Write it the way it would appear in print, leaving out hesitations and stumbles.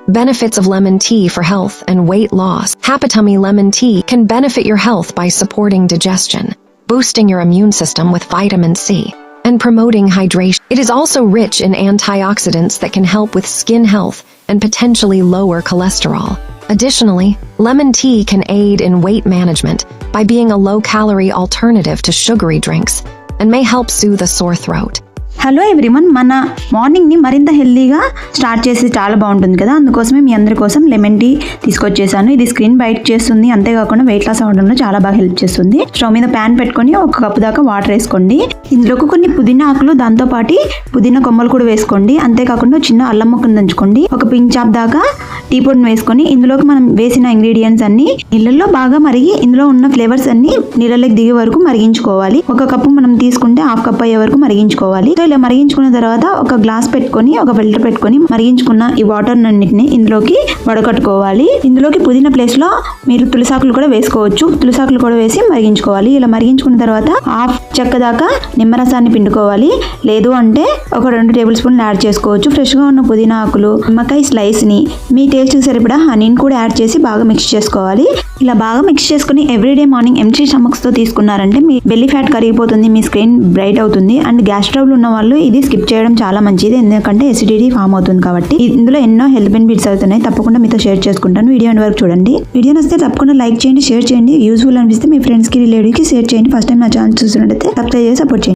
Benefits of lemon tea for health and weight loss. Happy Tummy lemon tea can benefit your health by supporting digestion, boosting your immune system with vitamin C, and promoting hydration. It is also rich in antioxidants that can help with skin health and potentially lower cholesterol. Additionally, lemon tea can aid in weight management by being a low-calorie alternative to sugary drinks and may help soothe a sore throat. Hello everyone, మన మార్నింగ్ని మరింత హెల్దీగా start చేసి చాలా బాగుంటుంది కదా, అందుకోసమే మీ అందరి కోసం లెమన్ టీ తీసుకొచ్చేసాను. ఇది స్క్రీన్ బైట్ చేస్తుంది, అంతేకాకుండా వెయిట్ లాస్ అవ్వడంలో చాలా బాగా హెల్ప్ చేస్తుంది. స్టవ్ మీద ప్యాన్ పెట్టుకొని 1 కప్పు దాకా వాటర్ వేసుకోండి. ఇందులోకి కొన్ని పుదీనా ఆకులు, దాంతోపాటు పుదీనా కొమ్మలు కూడా వేసుకోండి. అంతేకాకుండా చిన్న అల్లం ముక్కను దంచుకోండి. 1 పింక్ చాప్ దాకా టీ పొడిని వేసుకొని ఇందులోకి మనం వేసిన ఇంగ్రీడియంట్స్ అన్ని నీళ్ళల్లో బాగా మరిగి ఇందులో ఉన్న ఫ్లేవర్స్ అన్ని నీళ్ళలోకి దిగే వరకు మరిగించుకోవాలి. 1 కప్పు మనం తీసుకుంటే 1/2 కప్ అయ్యే వరకు మరిగించుకోవాలి. ఇలా మరిగించుకున్న తర్వాత ఒక గ్లాస్ పెట్టుకొని ఒక ఫిల్టర్ పెట్టుకొని మరిగించుకున్న ఈ వాటర్ అన్నిటిని ఇందులోకి వడకట్టుకోవాలి. ఇందులోకి పుదీనా ప్లేస్ లో మీరు తులసాకులు కూడా వేసుకోవచ్చు. తులసాకులు కూడా వేసి మరిగించుకోవాలి. ఇలా మరిగించుకున్న తర్వాత 1/2 చెక్క దాకా నిమ్మరసాన్ని పిండుకోవాలి. లేదు అంటే ఒక 2 టేబుల్ స్పూన్లు యాడ్ చేసుకోవచ్చు. ఫ్రెష్ గా ఉన్న పుదీనా ఆకులు, నిమ్మకాయ స్లైస్ ని, మీ టేస్ట్ కి సరిపడా హనీని కూడా యాడ్ చేసి బాగా మిక్స్ చేసుకోవాలి. ఇలా బాగా మిక్స్ చేసుకుని ఎవ్రీడే మార్నింగ్ ఎంటీ స్టమక్స్ తో తీసుకున్నారంటే మీ బెల్లీ ఫ్యాట్ కరిగిపోతుంది, మీ స్కిన్ బ్రైట్ అవుతుంది. అండ్ గ్యాస్ ట్రబుల్ ఉన్న వాళ్ళు ఇది స్కిప్ చేయడం చాలా మంచిది, ఎందుకంటే ఎసిడిటీ ఫామ్ అవుతుంది కాబట్టి. ఇందులో ఎన్నో హెల్త్ బెనిఫిట్స్ అవుతున్నాయి. తప్పకుండా మీతో షేర్ చేసుకుంటాను. వీడియో వరకు చూడండి. వీడియో నచ్చితే తప్పకుండా లైక్ చేయండి, షేర్ చేయండి. యూస్ఫుల్ అనిపిస్తే మీ ఫ్రెండ్స్ కి, రిలేటివ్స్ కి షేర్ చేయండి. ఫస్ట్ టైం నా ఛానల్ చూస్తున్నట్టయితే సబ్స్క్రైబ్ చేసి సపోర్ట్ చేయండి.